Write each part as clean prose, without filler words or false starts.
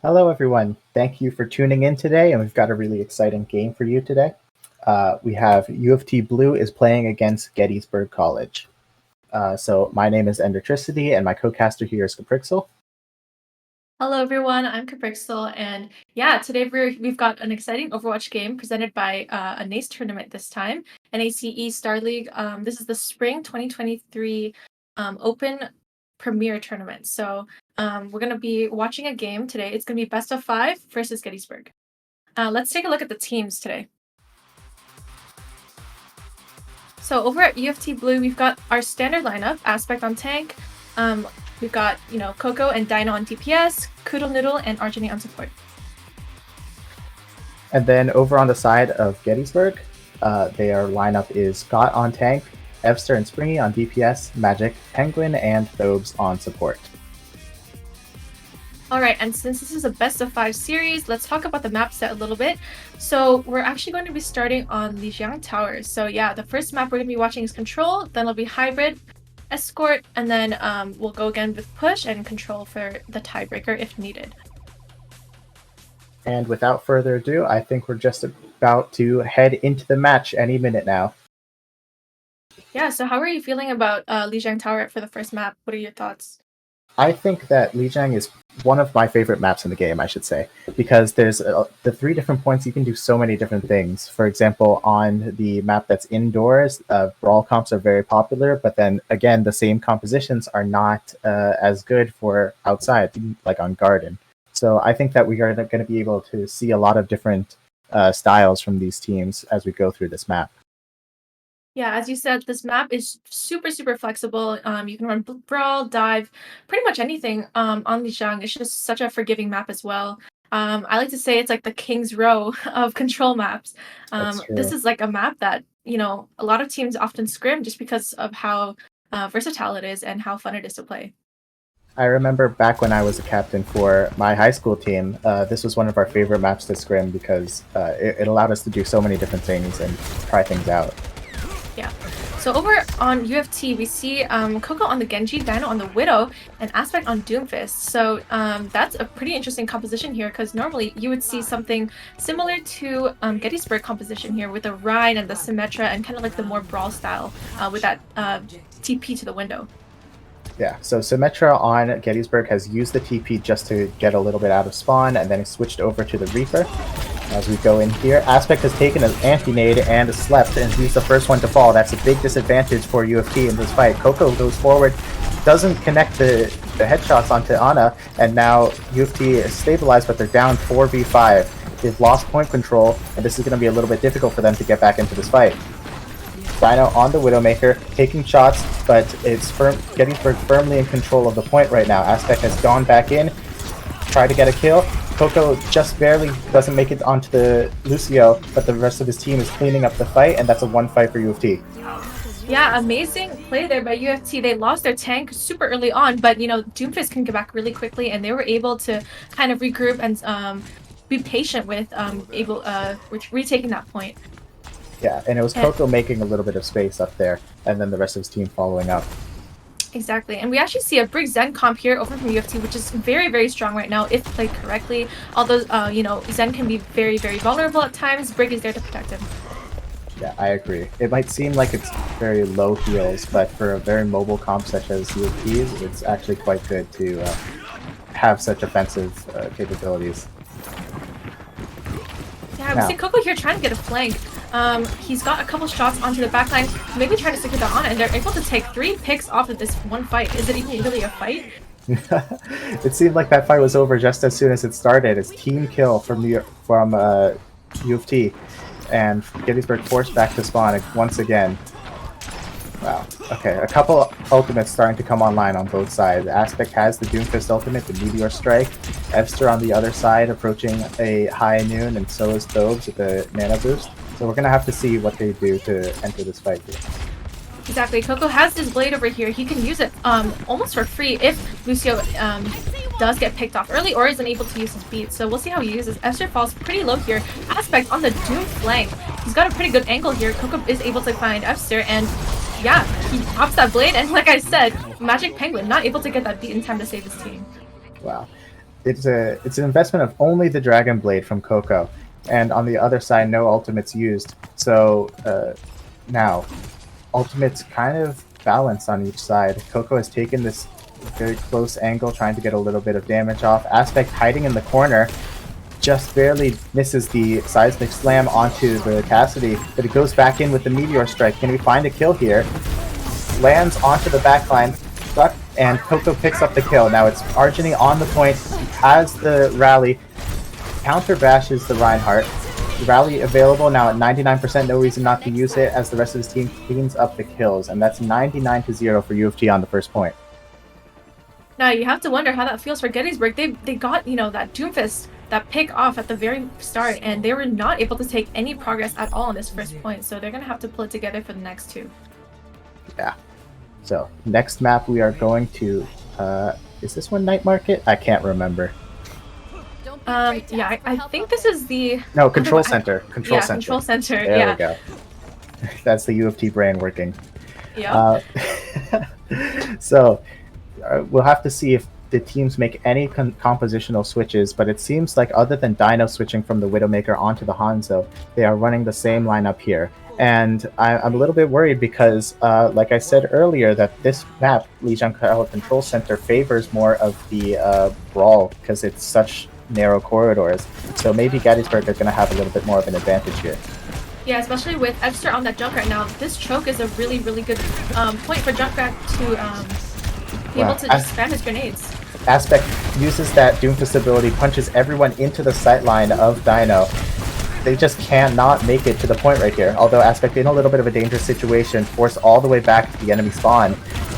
Hello, everyone. Thank you for tuning in today, and we've got a really exciting game for you today. We have U of T Blue is playing against Gettysburg College. So my name is Endertricity, and my co-caster here is Caprixel. Hello everyone, I'm Caprixel, and yeah, today we've got an exciting Overwatch game presented by a NACE tournament this time, NACE Star League. This is the Spring 2023 Open Premier Tournament. So we're going to be watching a game today. It's going to be best of 5 versus Gettysburg. Let's take a look at the teams today. So over at U of T Blue, we've got our standard lineup: Aspect on tank. We've got, Coco and Dino on DPS, Koodle Noodle and Arginate on support. And then over on the side of Gettysburg, their lineup is Scott on tank, Evster and Springy on DPS, Magic, Penguin, and Thobes on support. Alright, and since this is a best of 5 series, let's talk about the map set a little bit. So we're actually going to be starting on Lijiang Tower. So yeah, the first map we're going to be watching is Control, then it'll be Hybrid, Escort, and then we'll go again with Push and Control for the tiebreaker if needed. And without further ado, I think we're just about to head into the match any minute now. Yeah, so how are you feeling about Lijiang Tower for the first map? What are your thoughts? I think that Lijiang is one of my favorite maps in the game, I should say, because there's the 3 different points you can do so many different things. For example, on the map that's indoors, brawl comps are very popular, but then again, the same compositions are not as good for outside, like on Garden. So I think that we are going to be able to see a lot of different styles from these teams as we go through this map. Yeah, as you said, this map is super, super flexible. You can run Brawl, Dive, pretty much anything on Lijiang. It's just such a forgiving map as well. I like to say it's like the King's Row of control maps. This is like a map that, a lot of teams often scrim just because of how versatile it is and how fun it is to play. I remember back when I was a captain for my high school team, this was one of our favorite maps to scrim because it allowed us to do so many different things and try things out. Yeah. So over on U of T, we see Coco on the Genji, Dino on the Widow, and Aspect on Doomfist. So that's a pretty interesting composition here, because normally you would see something similar to Gettysburg composition here with the Rhine and the Symmetra and kind of like the more brawl style with that TP to the window. Yeah, so Symmetra on Gettysburg has used the TP just to get a little bit out of spawn, and then he switched over to the Reaper. As we go in here, Aspect has taken an anti-nade and slept, and he's the first one to fall. That's a big disadvantage for U of T in this fight. Coco goes forward, doesn't connect the headshots onto Ana, and now U of T is stabilized, but they're down 4v5. They've lost point control, and this is going to be a little bit difficult for them to get back into this fight. Dino on the Widowmaker, taking shots, but it's Gettysburg firmly in control of the point right now. Aspect has gone back in, tried to get a kill. Coco just barely doesn't make it onto the Lucio, but the rest of his team is cleaning up the fight, and that's a 1 fight for U of T. Yeah, amazing play there by U of T. They lost their tank super early on, but Doomfist can get back really quickly, and they were able to kind of regroup and be patient with retaking that point. Yeah, and it was Coco making a little bit of space up there, and then the rest of his team following up. Exactly, and we actually see a Brig Zen comp here over from U of T, which is very, very strong right now if played correctly. Although, Zen can be very, very vulnerable at times, Brig is there to protect him. Yeah, I agree. It might seem like it's very low heals, but for a very mobile comp such as U of T's, it's actually quite good to have such offensive capabilities. Yeah, we see Coco here trying to get a flank. He's got a couple shots onto the backline, maybe trying to secure the Ana, and they're able to take 3 picks off of this one fight. Is it even really a fight? It seemed like that fight was over just as soon as it started. It's team kill from U of T, and Gettysburg forced back to spawn once again. Wow. Okay, a couple ultimates starting to come online on both sides. Aspect has the Doomfist ultimate, the Meteor Strike. Evster on the other side approaching a high noon, and so is Thobes with the Mana Boost. So we're going to have to see what they do to enter this fight here. Exactly. Coco has this blade over here. He can use it almost for free if Lucio does get picked off early or isn't able to use his beat. So we'll see how he uses. Evster falls pretty low here. Aspect on the Doom flank. He's got a pretty good angle here. Coco is able to find Evster, and yeah, he pops that blade, and like I said, Magic Penguin not able to get that beat in time to save his team. Wow. it's an investment of only the Dragon Blade from Coco, and on the other side, no ultimates used. So now, ultimates kind of balance on each side. Coco has taken this very close angle, trying to get a little bit of damage off. Aspect hiding in the corner, just barely misses the seismic slam onto the Cassidy, but it goes back in with the meteor strike. Can we find a kill here? Lands onto the backline, struck, and Coco picks up the kill. Now it's Argeny on the point, has the rally, counter bashes the Reinhardt. The rally available now at 99%, no reason not to use it as the rest of his team cleans up the kills, and that's 99-0 for U of T on the first point. Now you have to wonder how that feels for Gettysburg. They got, you know, that Doomfist, that pick off at the very start, and they were not able to take any progress at all on this first point, so they're gonna have to pull it together for the next two. Yeah. So next map we are going to is this one Night Market? I can't remember. Yeah, I think this is the Control Center. Control Center. Control Center. There we go. That's the U of T brain working. Yeah. So we'll have to see if the teams make any compositional switches, but it seems like other than Dino switching from the Widowmaker onto the Hanzo, they are running the same lineup here. And I'm a little bit worried because, like I said earlier, that this map, Lijiang Control Center, favors more of the brawl because it's such narrow corridors. So maybe Gettysburg are going to have a little bit more of an advantage here. Yeah, especially with Extra on that Junkrat now. This choke is a really, really good point for Junkrat to be able to just spam his grenades. Aspect uses that Doomfist ability, punches everyone into the sightline of Dino. They just cannot make it to the point right here. Although Aspect in a little bit of a dangerous situation, forced all the way back to the enemy spawn.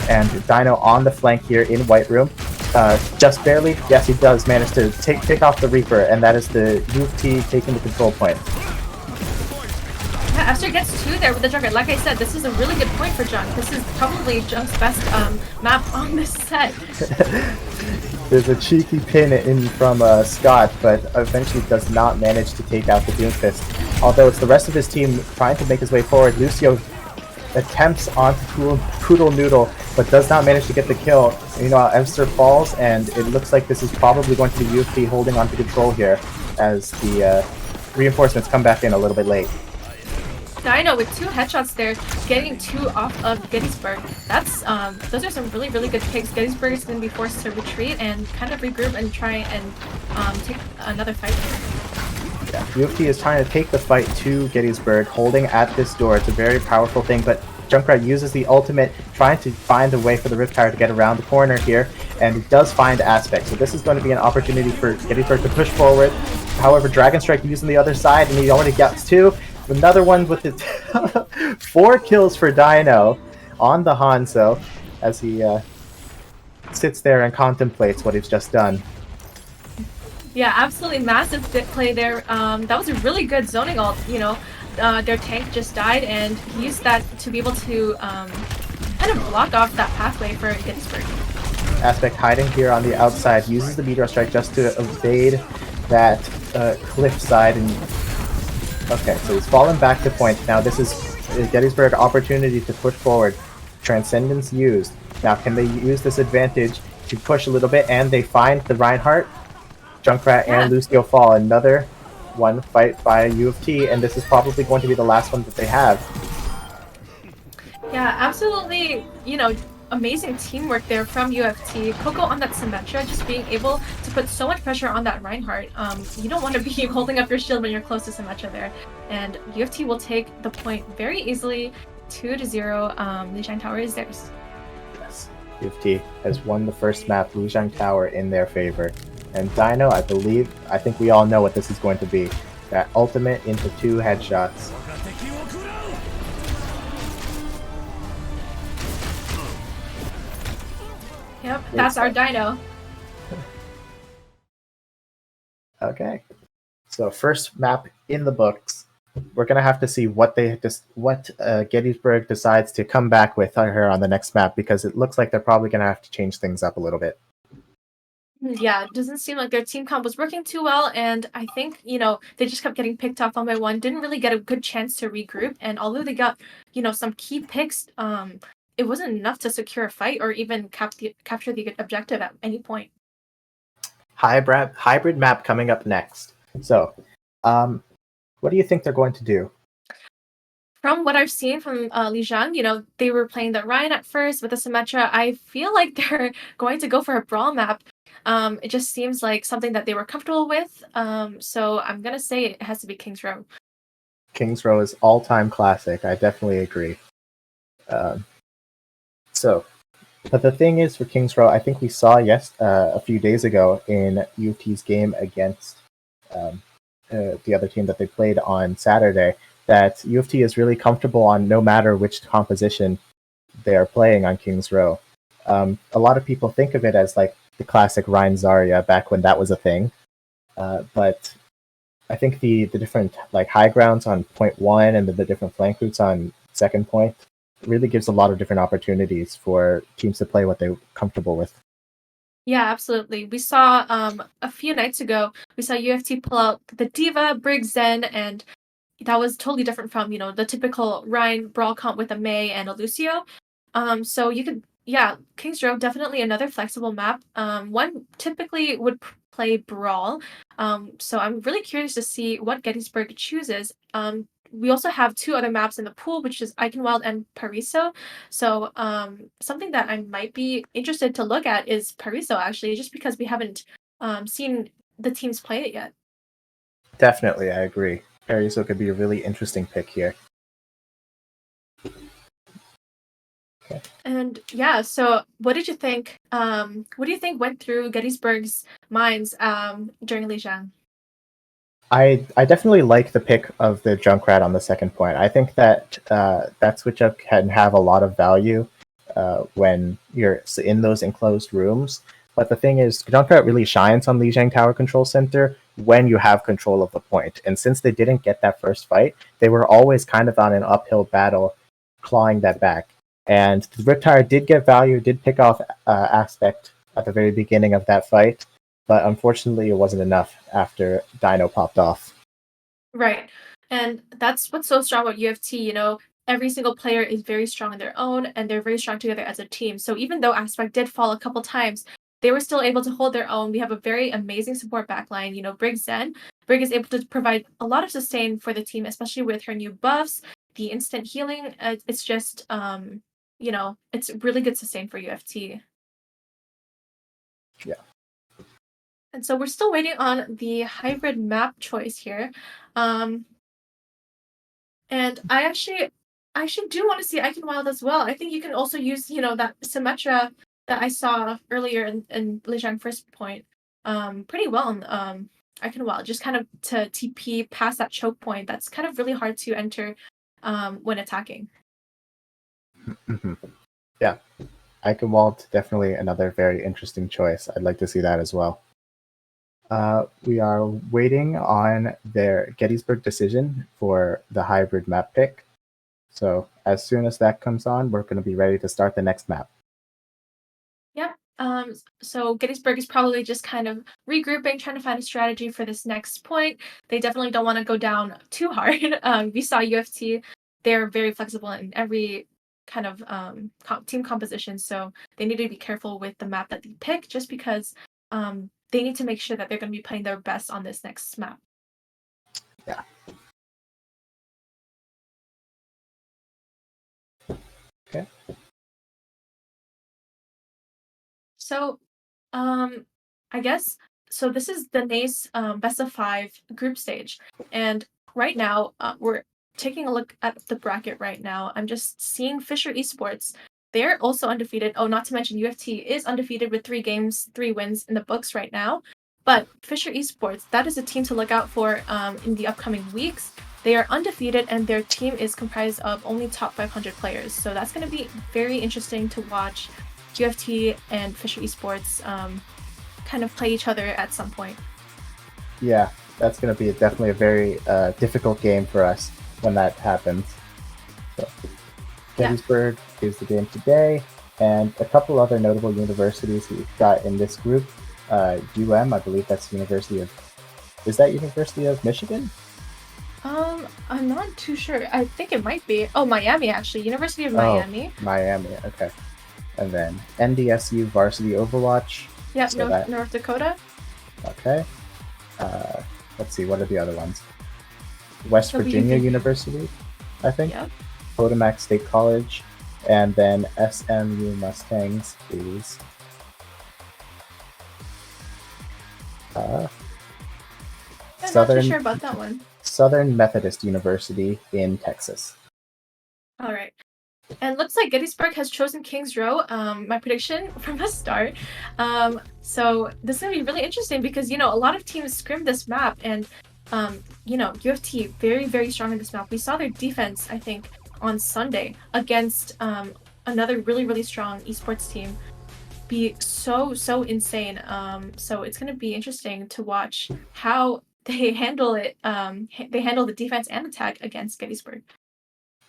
And Dino on the flank here in White Room. Just barely, yes, he does manage to pick off the Reaper, and that is the U of T taking the control point. Yeah, Esther gets two there with the Junkrat. Like I said, this is a really good point for Junk. This is probably Junk's best map on this set. There's a cheeky pin in from Scott, but eventually does not manage to take out the Doomfist. Although it's the rest of his team trying to make his way forward. Lucio attempts onto Poodle Noodle, but does not manage to get the kill. You know, Esther falls, and it looks like this is probably going to be U of T holding onto control here as the reinforcements come back in a little bit late. Dino with two headshots there, getting two off of Gettysburg. That's those are some really, really good picks. Gettysburg is going to be forced to retreat and kind of regroup and try and take another fight here. Yeah, U of T is trying to take the fight to Gettysburg, holding at this door. It's a very powerful thing, but Junkrat uses the ultimate, trying to find a way for the Riptide to get around the corner here, and it does find Aspect. So this is going to be an opportunity for Gettysburg to push forward. However, Dragon Strike using the other side, and he already gets two. Another one with his 4 kills for Dino on the Hanzo as he sits there and contemplates what he's just done. Yeah, absolutely massive play there. That was a really good zoning ult. You know, their tank just died, and he used that to be able to kind of block off that pathway for Gettysburg. Aspect hiding here on the outside, uses the meteor strike just to evade that cliff side. And okay, so he's fallen back to point. Now this is Gettysburg opportunity to push forward. Transcendence used. Now can they use this advantage to push a little bit, and they find the Reinhardt, Junkrat, and Lucio fall. Another one fight by U of T, and this is probably going to be the last one that they have. Yeah, absolutely, you know, amazing teamwork there from U of T. Coco on that Symmetra, just being able to put so much pressure on that Reinhardt. You don't want to be holding up your shield when you're close to Symmetra there. And U of T will take the point very easily, 2-0. Lijiang Tower is theirs. Yes, U of T has won the first map, Lijiang Tower, in their favor. And Dino, I think we all know what this is going to be. That ultimate into 2 headshots. Yep, that's our Dino. Okay, so first map in the books. We're gonna have to see what Gettysburg decides to come back with her on the next map, because it looks like they're probably gonna have to change things up a little bit. Yeah, it doesn't seem like their team comp was working too well, and I think, you know, they just kept getting picked off one by one, didn't really get a good chance to regroup, and although they got, you know, some key picks, it wasn't enough to secure a fight or even capture the objective at any point. hybrid map coming up next. So, what do you think they're going to do? From what I've seen from Li Zhang, they were playing the Ryan at first with the Symmetra. I feel like they're going to go for a brawl map. It just seems like something that they were comfortable with. So I'm gonna say it has to be King's Row. Kings Row is all-time classic. I definitely agree. But the thing is for Kings Row, I think we saw a few days ago in U of T's game against the other team that they played on Saturday that U of T is really comfortable on no matter which composition they are playing on Kings Row. A lot of people think of it as like the classic Rhine Zarya back when that was a thing, but I think the different like high grounds on point one and the different flank routes on second point really gives a lot of different opportunities for teams to play what they're comfortable with. Yeah, absolutely. We saw a few nights ago, we saw UFT pull out the Diva, Briggs, Zen, and that was totally different from, the typical Ryan brawl comp with a Mei and a Lucio. So King's Row, definitely another flexible map. One typically would play brawl. So I'm really curious to see what Gettysburg chooses. We also have two other maps in the pool, which is Eichenwald and Pariso. So something that I might be interested to look at is Pariso, actually, just because we haven't seen the teams play it yet. Definitely, I agree. Pariso could be a really interesting pick here. Okay. And yeah, so what did you think? What do you think went through Gettysburg's minds during Li Zhang? I definitely like the pick of the Junkrat on the second point. I think that that switch up can have a lot of value when you're in those enclosed rooms. But the thing is, Junkrat really shines on Lijiang Tower Control Center when you have control of the point. And since they didn't get that first fight, they were always kind of on an uphill battle, clawing that back. And the Riptire did get value, did pick off Aspect at the very beginning of that fight, but unfortunately it wasn't enough after Dino popped off. Right. And that's what's so strong about UFT, every single player is very strong on their own and they're very strong together as a team. So even though Aspect did fall a couple times, they were still able to hold their own. We have a very amazing support backline. Brig Zen. Brig is able to provide a lot of sustain for the team, especially with her new buffs, the instant healing. It's just, it's really good sustain for UFT. Yeah. And so we're still waiting on the hybrid map choice here. And I actually do want to see Eichenwald as well. I think you can also use, that Symmetra that I saw earlier in Li Zhang first point pretty well in Eichenwald, just kind of to TP past that choke point. That's kind of really hard to enter when attacking. Mm-hmm. Yeah. Eichenwald, definitely another very interesting choice. I'd like to see that as well. We are waiting on their Gettysburg decision for the hybrid map pick. So as soon as that comes on, we're going to be ready to start the next map. Yep. So Gettysburg is probably just kind of regrouping, trying to find a strategy for this next point. They definitely don't want to go down too hard. We saw UFT; they're very flexible in every kind of team composition, so they need to be careful with the map that they pick, just because they need to make sure that they're going to be playing their best on this next map. Yeah. Okay. So, I guess so. This is the NACE best of 5 group stage, and right now we're taking a look at the bracket right now. I'm just seeing Fisher Esports. They're also undefeated. Oh, not to mention UFT is undefeated with 3 games, 3 wins in the books right now. But Fisher Esports, that is a team to look out for in the upcoming weeks. They are undefeated and their team is comprised of only top 500 players. So that's going to be very interesting to watch UFT and Fisher Esports kind of play each other at some point. Yeah, that's going to be definitely a very difficult game for us when that happens. So, Gettysburg is the game today, and a couple other notable universities we've got in this group. I believe that's University of... Is that University of Michigan? I'm not too sure. I think it might be. Oh, Miami, actually. University of Miami. Miami, okay. And then NDSU Varsity Overwatch. Yeah, so North Dakota. Okay. Let's see, what are the other ones? West Virginia WVU. University, I think. Yep. Potomac State College, and then SMU Mustangs is Yeah, not too Southern sure about that one. Southern Methodist University in Texas. All right. And looks like Gettysburg has chosen Kings Row. My prediction from the start. So this is gonna be really interesting because a lot of teams scrim this map, and UFT very very strong in this map. We saw their defense, I think, on Sunday against another really really strong esports team be so insane. So it's gonna be interesting to watch how they handle it. They handle the defense and attack against Gettysburg.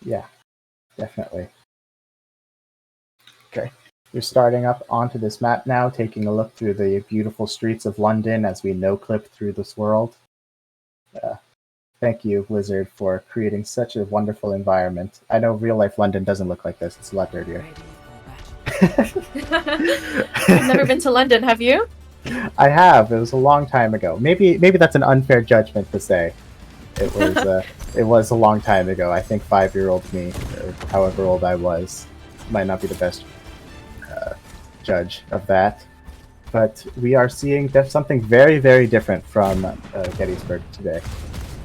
Yeah, definitely. Okay, we're starting up onto this map now, taking a look through the beautiful streets of London as we no-clip through this world. Thank you, Blizzard, for creating such a wonderful environment. I know real-life London doesn't look like this. It's a lot dirtier. I've never been to London, have you? I have. It was a long time ago. Maybe that's an unfair judgment to say. It was a long time ago. I think 5-year-old me, or however old I was, might not be the best judge of that. But we are seeing something very, very different from Gettysburg today.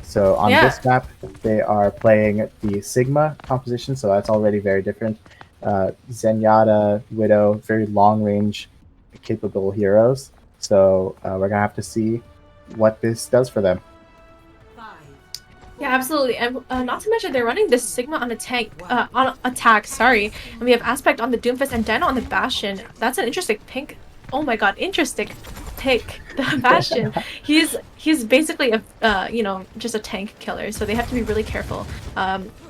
So on this map, they are playing the Sigma composition, so that's already very different. Zenyatta, Widow, very long-range capable heroes. So we're gonna have to see what this does for them. Yeah, absolutely, and not to mention they're running this Sigma on attack. Sorry, and we have Aspect on the Doomfist and Dino on the Bastion. That's an interesting pick. Oh my god, interesting pick. The Bastion. he's basically a just a tank killer, so they have to be really careful.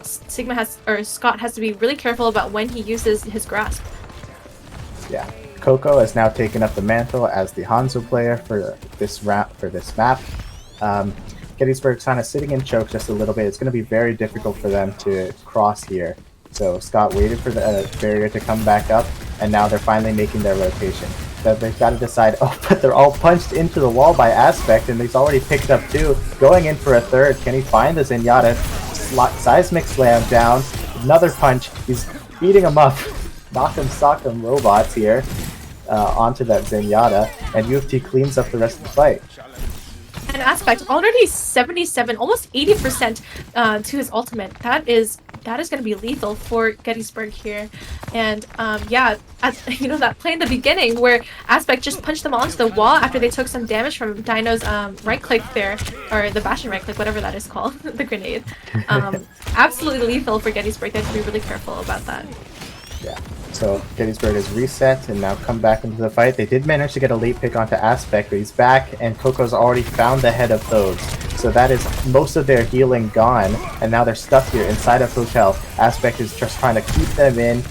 Scott has to be really careful about when he uses his grasp. Yeah, Coco has now taken up the mantle as the Hanzo player for this map. Gettysburg's kind of sitting in choke just a little bit. It's going to be very difficult for them to cross here. So Scott waited for the barrier to come back up, and now they're finally making their rotation. So they've got to decide, but they're all punched into the wall by Aspect, and he's already picked up 2. Going in for a 3rd. Can he find the Zenyatta? Seismic Slam down. Another punch. He's beating him up. Knock'em sock'em robots here onto that Zenyatta, and UFT cleans up the rest of the fight. And Aspect already 77, almost 80% to his ultimate. That is going to be lethal for Gettysburg here. And that play in the beginning where Aspect just punched them onto the wall after they took some damage from Dino's right click there, or the Bastion right click, whatever that is called, the grenade. Absolutely lethal for Gettysburg. They have to be really careful about that. Yeah. So Gettysburg is reset and now come back into the fight. They did manage to get a late pick onto Aspect, but he's back, and Coco's already found the head of those. So that is most of their healing gone, and now they're stuck here inside a hotel. Aspect is just trying to keep them in.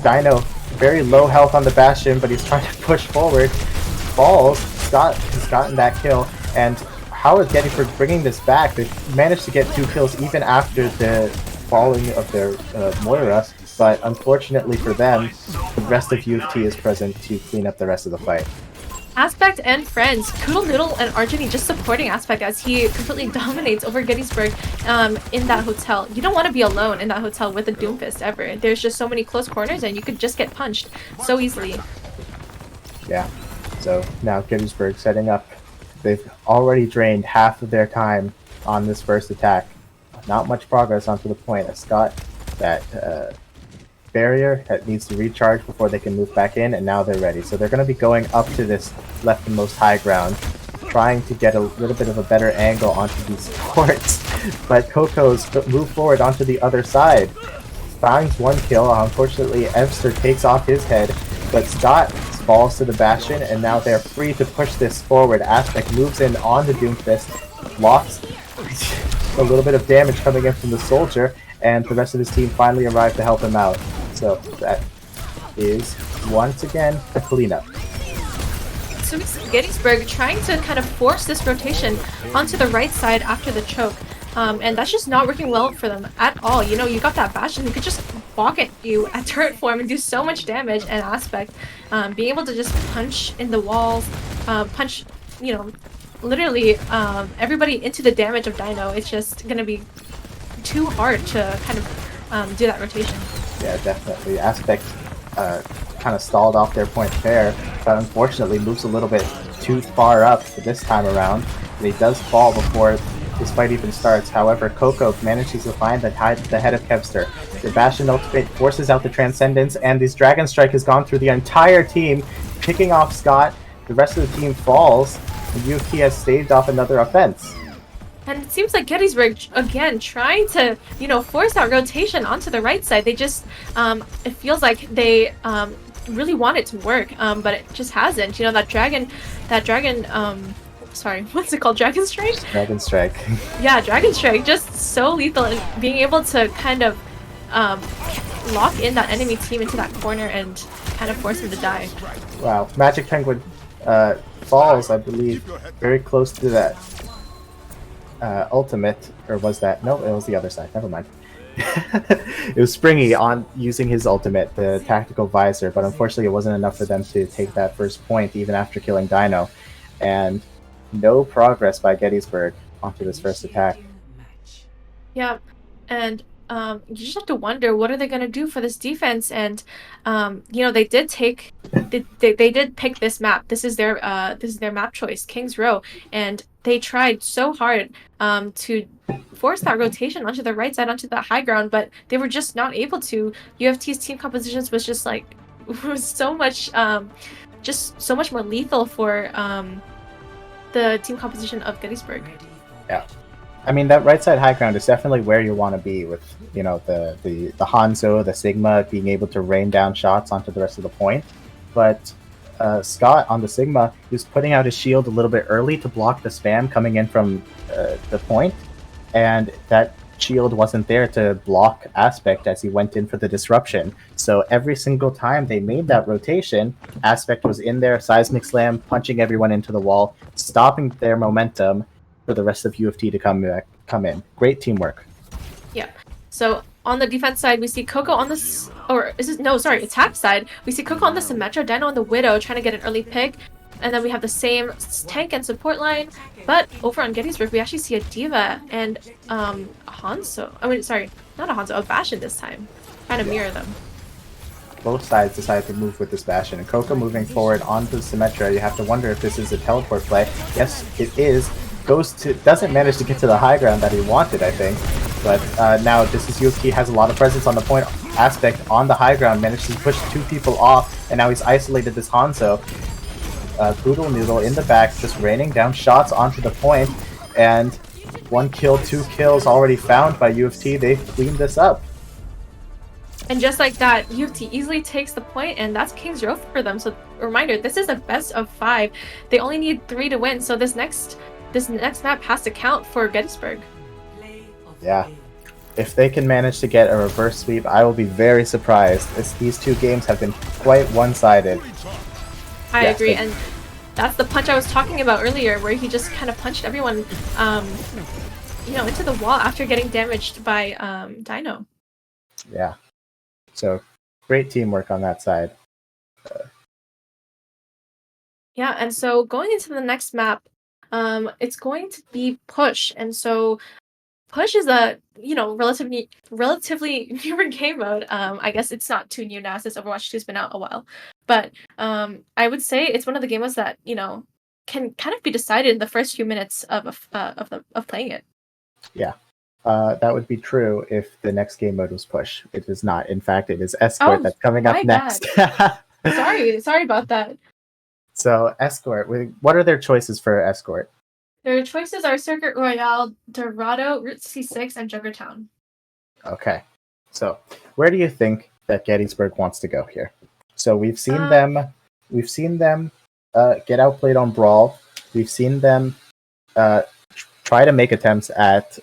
Dino, very low health on the Bastion, but he's trying to push forward. Falls. Scott has gotten that kill, and how is Gettysburg bringing this back? They've managed to get 2 kills even after the falling of their Moira, but unfortunately for them, the rest of UFT is present to clean up the rest of the fight. Aspect and friends, Koodle Noodle and Arjuni just supporting Aspect as he completely dominates over Gettysburg in that hotel. You don't want to be alone in that hotel with a Doomfist ever. There's just so many close corners and you could just get punched so easily. Yeah, so now Gettysburg setting up. They've already drained half of their time on this first attack. Not much progress onto the point. As Scott, that barrier that needs to recharge before they can move back in, and now they're ready. So they're going to be going up to this leftmost high ground, trying to get a little bit of a better angle onto these ports. But Coco's moved forward onto the other side. Finds 1 kill. Unfortunately, Evster takes off his head, but Scott falls to the Bastion, and now they're free to push this forward. Aspect moves in on the Doomfist, blocks a little bit of damage coming in from the soldier, and the rest of his team finally arrived to help him out. So that is once again a cleanup. So we see Gettysburg trying to kind of force this rotation onto the right side after the choke. And that's just not working well for them at all. You got that Bastion who could just walk at you at turret form and do so much damage, and Aspect being able to just punch in the walls, punch literally everybody into the damage of Dino. It's just gonna be too hard to kind of do that rotation. Yeah, definitely. Aspect kind of stalled off their point there, but unfortunately moves a little bit too far up this time around, and he does fall before this fight even starts. However, Coco manages to find the head of Kevster. The Bastion ultimate forces out the Transcendence, and this Dragon Strike has gone through the entire team, picking off Scott. The rest of the team falls, and UFT has staved off another offense. And it seems like Gettysburg, again, trying to, force that rotation onto the right side. They just, it feels like they really want it to work, but it just hasn't. That dragon, sorry, what's it called? Dragon Strike? Dragon Strike. Yeah, Dragon Strike, just so lethal, and being able to kind of lock in that enemy team into that corner and kind of force them to die. Wow. Magic Penguin falls, I believe, very close to that ultimate, or was that? No, it was the other side. Never mind. It was Springy on using his ultimate, the tactical visor, but unfortunately it wasn't enough for them to take that first point even after killing Dino, and no progress by Gettysburg onto this first attack. Yeah, and you just have to wonder what are they going to do for this defense. And they did take they did pick this map. This is their map choice, King's Row, and they tried so hard to force that rotation onto the right side, onto the high ground, but they were just not able to. UFT's team compositions was just like was so much just so much more lethal for the team composition of Gettysburg. Yeah. I mean, that right side high ground is definitely where you want to be with, the Hanzo, the Sigma being able to rain down shots onto the rest of the point. But Scott on the Sigma, he was putting out his shield a little bit early to block the spam coming in from the point, and that shield wasn't there to block Aspect as he went in for the disruption. So every single time they made that rotation, Aspect was in there, Seismic Slam, punching everyone into the wall, stopping their momentum for the rest of UFT to come in. Great teamwork. Yeah. So on the defense side, we see Coco on this, or is it, no, sorry, attack side. We see Coco on the Symmetra, Dino on the Widow trying to get an early pick. And then we have the same tank and support line. But over on Gettysburg, we actually see a Diva and a Hanzo. I mean, sorry, not a Hanzo, a Bastion this time. Trying to mirror them. Both sides decided to move with this Bastion, and Coco moving forward onto the Symmetra. You have to wonder if this is a teleport play. Yes, it is. Doesn't manage to get to the high ground that he wanted, I think. But now this is UFT has a lot of presence on the point. Aspect on the high ground managed to push two people off, and now he's isolated this Hanzo. Poodle Noodle in the back, just raining down shots onto the point, and 1 kill, 2 kills already found by UFT. They've cleaned this up. And just like that, UFT easily takes the point, and that's King's Row for them. So a reminder, this is a best of 5. They only need 3 to win, so this next map has to count for Gettysburg. Yeah. If they can manage to get a reverse sweep, I will be very surprised, as these two games have been quite one-sided. I agree, and that's the punch I was talking about earlier, where he just kind of punched everyone, into the wall after getting damaged by Dino. Yeah. So, great teamwork on that side. Yeah, and so going into the next map, it's going to be Push, and so Push is a relatively newer game mode. I guess it's not too new now since Overwatch 2 has been out a while, but I would say it's one of the game modes that can kind of be decided in the first few minutes of playing it. Yeah, that would be true if the next game mode was Push. It is not. In fact, it is Escort that's coming up next. Sorry about that. So Escort, what are their choices for Escort? Their choices are Circuit Royale, Dorado, Route 66, and Juggertown. Okay. So, where do you think that Gettysburg wants to go here? So we've seen them get outplayed on Brawl. We've seen them try to make attempts at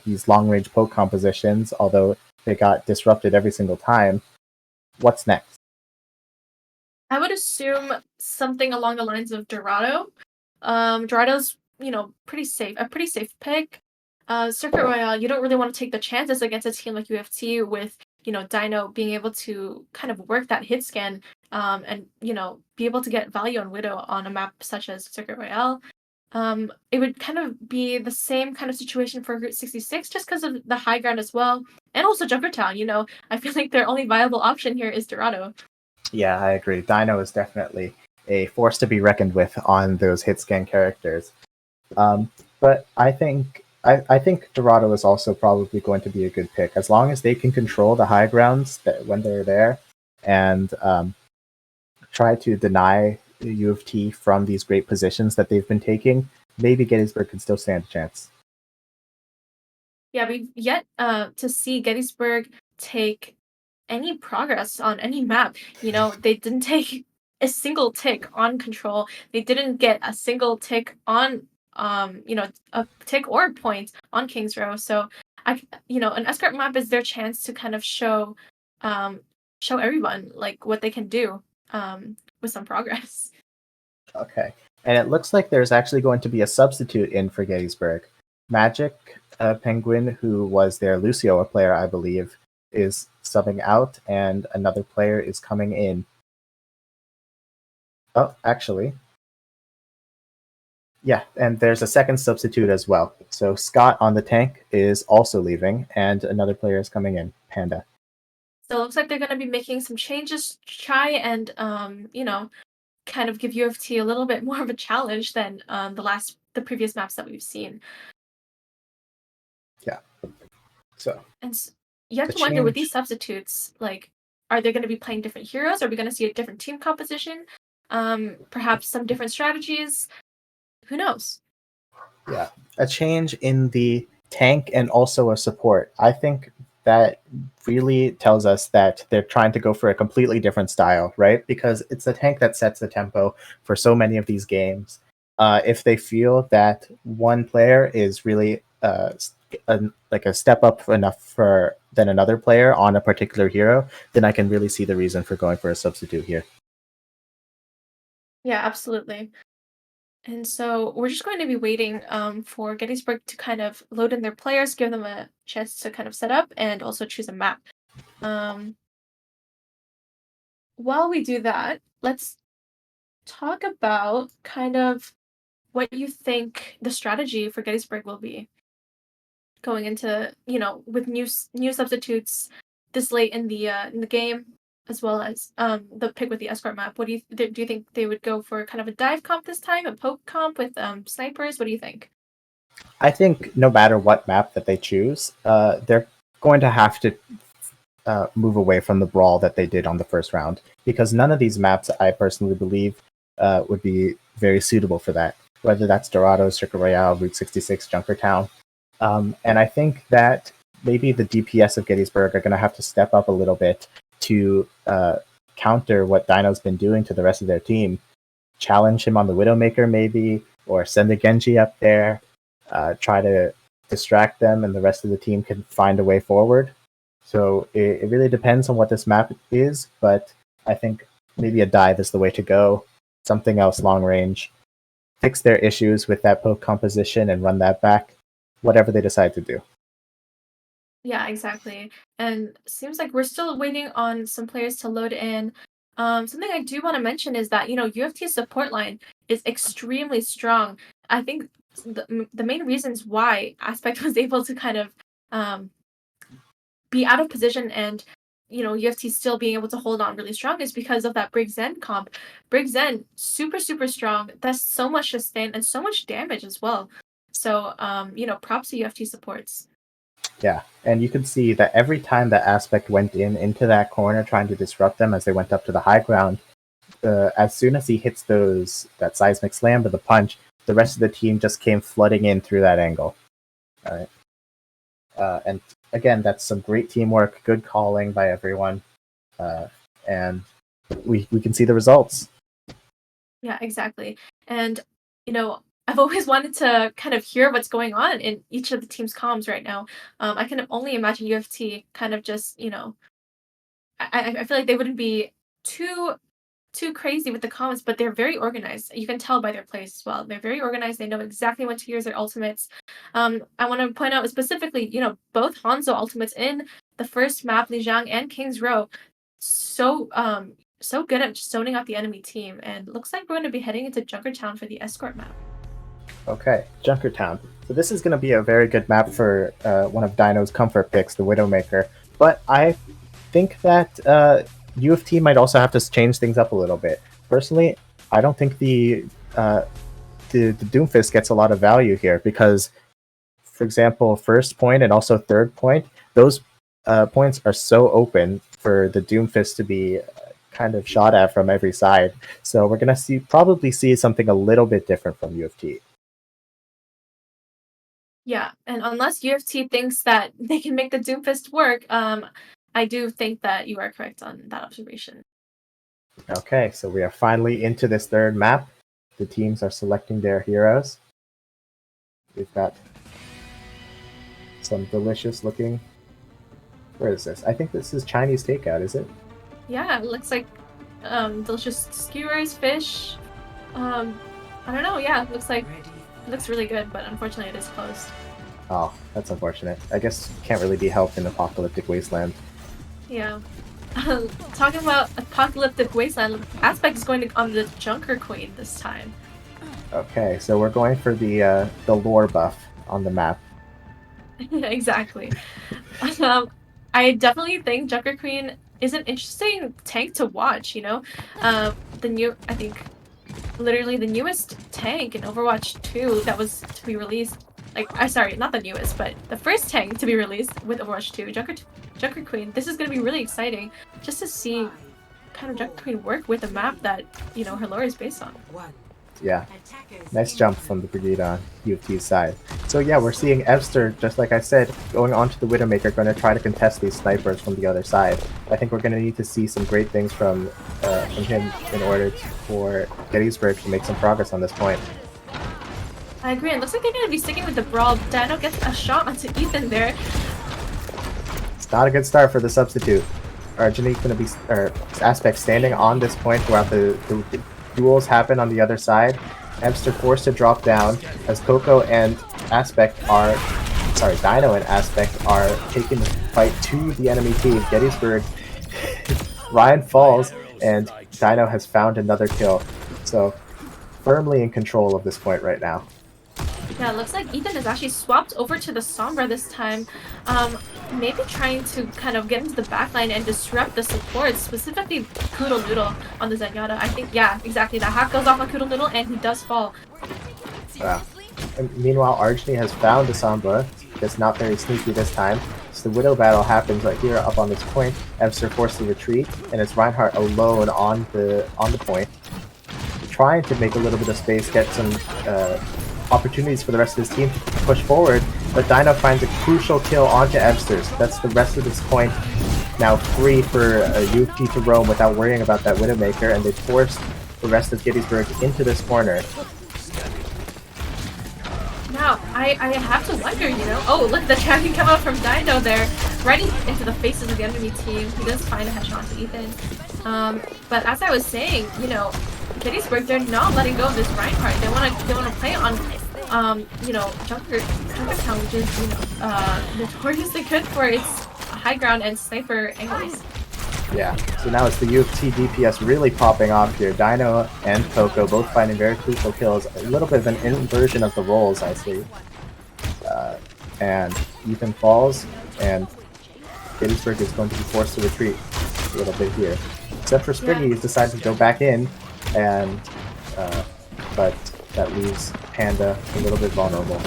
these long-range poke compositions, although they got disrupted every single time. What's next? I would assume something along the lines of Dorado. Dorado's pretty safe pick. Circuit Royale, you don't really want to take the chances against a team like UFT with Dino being able to kind of work that hit scan and be able to get value on Widow on a map such as Circuit Royale. it would kind of be the same kind of situation for Route 66 just because of the high ground as well. And also Junkertown, I feel like their only viable option here is Dorado. Yeah, I agree. Dino is definitely a force to be reckoned with on those hit scan characters. But I think Dorado is also probably going to be a good pick as long as they can control the high grounds when they're there and try to deny U of T from these great positions that they've been taking. Maybe Gettysburg can still stand a chance. Yeah, we've yet to see Gettysburg take any progress on any map. They didn't take a single tick on control. They didn't get a single tick on a tick or point on Kings Row. So an escort map is their chance to kind of show everyone like what they can do with some progress. Okay. And it looks like there's actually going to be a substitute in for Gettysburg. Magic Penguin, who was their Lucio player, I believe, is subbing out, and another player is coming in. Oh, actually. Yeah, and there's a second substitute as well. So Scott on the tank is also leaving, and another player is coming in, Panda. So it looks like they're going to be making some changes to try and kind of give U of T a little bit more of a challenge than the previous maps that we've seen. Yeah. So And you have the to wonder with these change. substitutes, like, are they going to be playing different heroes? Are we going to see a different team composition? Perhaps some different strategies. Who knows? Yeah, a change in the tank and also a support. I think that really tells us that they're trying to go for a completely different style, right? Because it's the tank that sets the tempo for so many of these games. If they feel that one player is really like a step up enough for than another player on a particular hero, then I can really see the reason for going for a substitute here. Yeah, absolutely. And so we're just going to be waiting for Gettysburg to kind of load in their players, give them a chance to kind of set up, and also choose a map. Um, while we do that, let's talk about kind of what you think the strategy for Gettysburg will be going into, with new substitutes this late in the game, as well as the pick with the escort map. What do you think they would go for kind of a dive comp this time, a poke comp with snipers? What do you think? I think no matter what map that they choose, they're going to have to move away from the brawl that they did on the first round because none of these maps, I personally believe, would be very suitable for that. Whether that's Dorado, Circuit Royale, Route 66, Junkertown, and I think that maybe the DPS of Gettysburg are going to have to step up a little bit to counter what Dino's been doing to the rest of their team. Challenge him on the Widowmaker, maybe, or send a Genji up there. Try to distract them, and the rest of the team can find a way forward. So it really depends on what this map is, but I think maybe a dive is the way to go. Something else long range. Fix their issues with that poke composition and run that back. Whatever they decide to do. Yeah, exactly. And seems like we're still waiting on some players to load in. Something I do want to mention is that, UFT's support line is extremely strong. I think the main reasons why Aspect was able to kind of um, be out of position and UFT still being able to hold on really strong is because of that Brig Zen comp. Brig Zen, super, super strong. That's so much sustain and so much damage as well. So, props to UFT supports. Yeah, and you can see that every time that Aspect went into that corner trying to disrupt them as they went up to the high ground, as soon as he hits that seismic slam with the punch, the rest of the team just came flooding in through that angle. All right. And again, that's some great teamwork, good calling by everyone, and we can see the results. Yeah, exactly. And, I've always wanted to kind of hear what's going on in each of the team's comms right now. I can only imagine UFT kind of just, I feel like they wouldn't be too too crazy with the comments, but they're very organized. You can tell by their plays as well. They're very organized. They know exactly when to use their ultimates. I want to point out specifically, both Hanzo ultimates in the first map, Lijiang and King's Row, so good at zoning out the enemy team. And looks like we're going to be heading into Junkertown for the escort map. Okay, Junkertown. So this is going to be a very good map for one of Dino's comfort picks, the Widowmaker. But I think that U of T might also have to change things up a little bit. Personally, I don't think the Doomfist gets a lot of value here because, for example, first point and also third point, those points are so open for the Doomfist to be kind of shot at from every side. So we're gonna probably see something a little bit different from U of T. Yeah, and unless UFT thinks that they can make the Doomfist work, I do think that you are correct on that observation. Okay, so we are finally into this third map. The teams are selecting their heroes. We've got some delicious looking. Where is this? I think this is Chinese takeout, is it? Yeah, it looks like delicious skewers, fish. I don't know. Yeah, it looks really good, but unfortunately, it is closed. Oh, that's unfortunate. I guess can't really be helped in Apocalyptic Wasteland. Yeah. Talking about Apocalyptic Wasteland, Aspect is going on the Junker Queen this time. Okay, so we're going for the lore buff on the map. Exactly. I definitely think Junker Queen is an interesting tank to watch. I think literally the newest tank in Overwatch 2 that was to be released. Sorry, not the newest, but the first tank to be released with Overwatch 2, Junker Queen. This is going to be really exciting just to see kind of Junker Queen work with a map that, her lore is based on. Yeah, nice jump from the Brigade on U of T's side. So yeah, we're seeing Ebster, just like I said, going on to the Widowmaker, going to try to contest these snipers from the other side. I think we're going to need to see some great things from him in order for Gettysburg to make some progress on this point. I agree. It looks like they're going to be sticking with the brawl. Dino gets a shot onto Ethan there. It's not a good start for the substitute. Argenique going to be, Aspect standing on this point throughout the duels happen on the other side. Ebster forced to drop down as Coco and Dino and Aspect are taking the fight to the enemy team. Gettysburg, Ryan falls, and Dino has found another kill. So, firmly in control of this point right now. Yeah, it looks like Ethan has actually swapped over to the Sombra this time. Maybe trying to kind of get into the backline and disrupt the support, specifically Koodle Noodle on the Zenyatta. I think, yeah, exactly. That hack goes off on Koodle Noodle and he does fall. Wow. And meanwhile, Archney has found the Sombra. It's not very sneaky this time. So the Widow battle happens right here up on this point. Ebster forced to retreat, and it's Reinhardt alone on the point, trying to make a little bit of space, get some opportunities for the rest of his team to push forward, but Dino finds a crucial kill onto Ebsters. That's the rest of this point now free for UFT to roam without worrying about that Widowmaker, and they forced the rest of Gettysburg into this corner. Now, I have to wonder, oh, look, the tracking come out from Dino there, right into the faces of the enemy team. He does find a headshot onto Ethan. But as I was saying, Gettysburg, they're not letting go of this Reinhardt. They want to play on, Junkertown, which is, notoriously good for its high ground and sniper angles. Yeah, so now it's the UFT DPS really popping off here. Dino and Coco both finding very crucial kills. A little bit of an inversion of the roles, I see. And Ethan falls, and Gettysburg is going to be forced to retreat a little bit here. Except for Spriggy, he's decided to go back in, and but that leaves Panda a little bit vulnerable.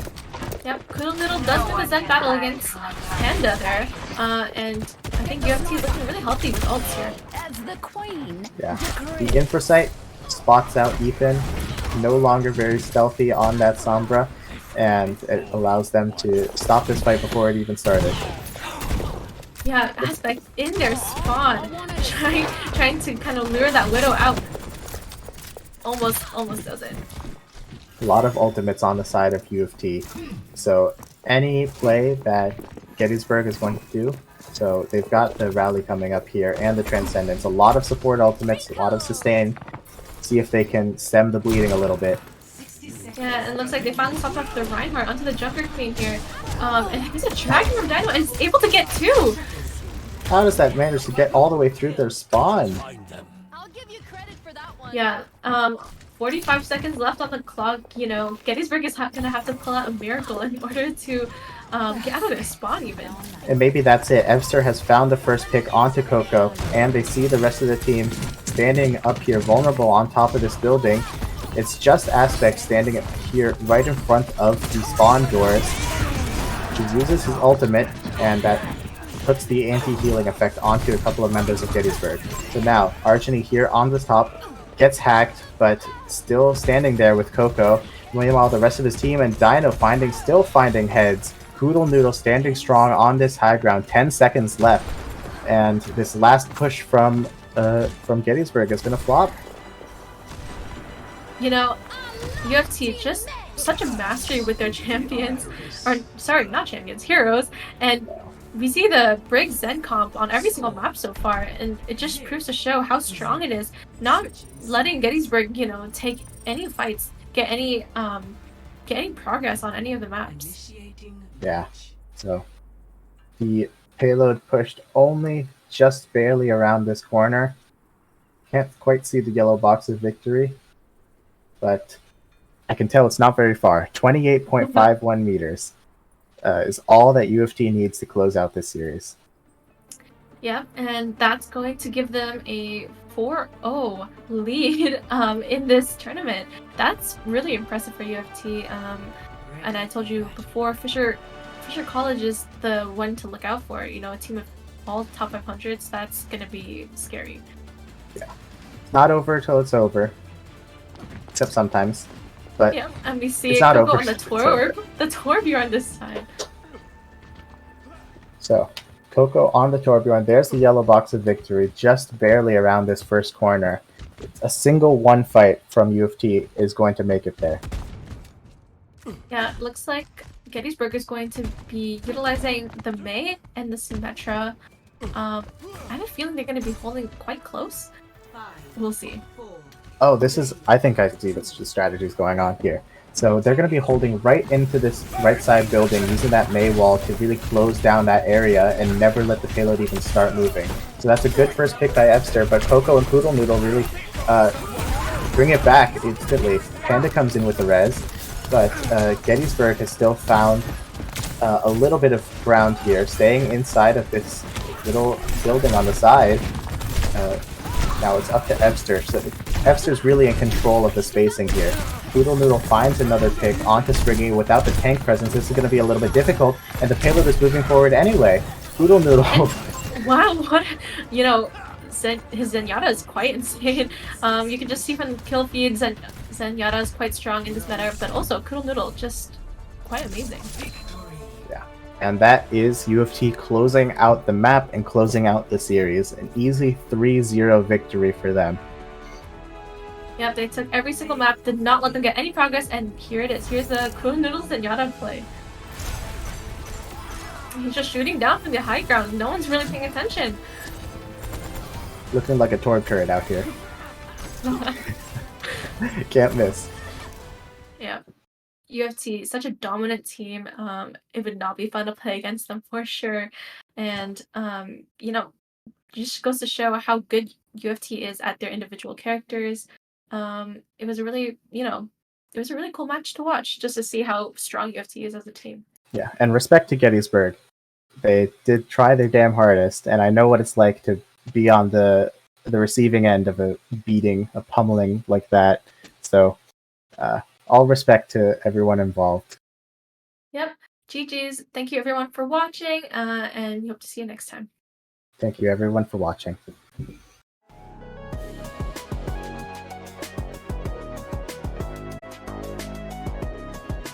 Yep, Koodle Noodle does win the Zen battle against Panda there, and I think UFT is looking really healthy with ults here. As the queen. Yeah, the Infrasight spots out Ethan, no longer very stealthy on that Sombra, and it allows them to stop this fight before it even started. Yeah, Aspect in their spawn, trying to kind of lure that Widow out. Almost does it. A lot of ultimates on the side of UFT, so any play that Gettysburg is going to do, so they've got the rally coming up here and the Transcendence, a lot of support ultimates, a lot of sustain, see if they can stem the bleeding a little bit. Yeah, it looks like they finally stopped off the Reinhardt onto the Junker Queen here, and he's a dragon from Dino and is able to get two! How does that manage to get all the way through their spawn? I'll give you credit for that one. Yeah, 45 seconds left on the clock. You know, Gettysburg is gonna have to pull out a miracle in order to get out of their spot even. And maybe that's it. Evster has found the first pick onto Coco, and they see the rest of the team standing up here vulnerable on top of this building. It's just Aspect standing here right in front of the spawn doors. He uses his ultimate, and that puts the anti-healing effect onto a couple of members of Gettysburg. So now, Archony here on the top gets hacked, but still standing there with Coco. Meanwhile, the rest of his team and Dino still finding heads. Poodle Noodle standing strong on this high ground. 10 seconds left, and this last push from Gettysburg is gonna flop. You know, UFT just such a mastery with their champions, or sorry, not champions, heroes, and we see the Brig Zen comp on every single map so far, and it just proves to show how strong it is, not letting Gettysburg, you know, take any fights, get any progress on any of the maps. Yeah, so the payload pushed only just barely around this corner. Can't quite see the yellow box of victory, but I can tell it's not very far. 28.51 meters is all that UFT needs to close out this series. Yeah, and that's going to give them a 4-0 lead in this tournament. That's really impressive for UFT. And I told you before, Fisher College is the one to look out for. You know, a team of all top 500s, that's going to be scary. Yeah. Not over till it's over. Except sometimes. But yeah, and we see it's it not go over. On the Torbjorn this time. So, Coco on the Torbjorn. There's the yellow box of victory, just barely around this first corner. A single one fight from UFT is going to make it there. Yeah, it looks like Gettysburg is going to be utilizing the Mei and the Symmetra. I have a feeling they're going to be holding quite close. We'll see. Oh, I think I see what the strategies going on here. So they're going to be holding right into this right side building, using that Mei wall to really close down that area and never let the payload even start moving. So that's a good first pick by Evster, but Coco and Poodle Noodle really bring it back instantly. Panda comes in with the res. But Gettysburg has still found a little bit of ground here, staying inside of this little building on the side. Now it's up to Evster. So Evster's really in control of the spacing here. Poodle Noodle finds another pick onto Springy. Without the tank presence, this is going to be a little bit difficult, and the payload is moving forward anyway. Poodle Noodle. Wow, what? You know, his Zenyatta is quite insane. You can just see from the kill feeds and Zenyatta is quite strong in this meta, but also Poodle Noodle just quite amazing. Yeah, and that is UFT closing out the map and closing out the series. An easy 3-0 victory for them. Yep, they took every single map, did not let them get any progress, and here it is. Here's the Poodle Noodle Zenyatta play. He's just shooting down from the high ground. No one's really paying attention. Looking like a Torb turret out here. Can't miss. Yeah. UFT, such a dominant team. It would not be fun to play against them for sure. And, you know, it just goes to show how good UFT is at their individual characters. It was a really, it was a really cool match to watch, just to see how strong UFT is as a team. Yeah, and respect to Gettysburg. They did try their damn hardest, and I know what it's like to be on the receiving end of a beating, a pummeling like that. So, all respect to everyone involved. Yep. GG's. Thank you everyone for watching, and we hope to see you next time. Thank you everyone for watching.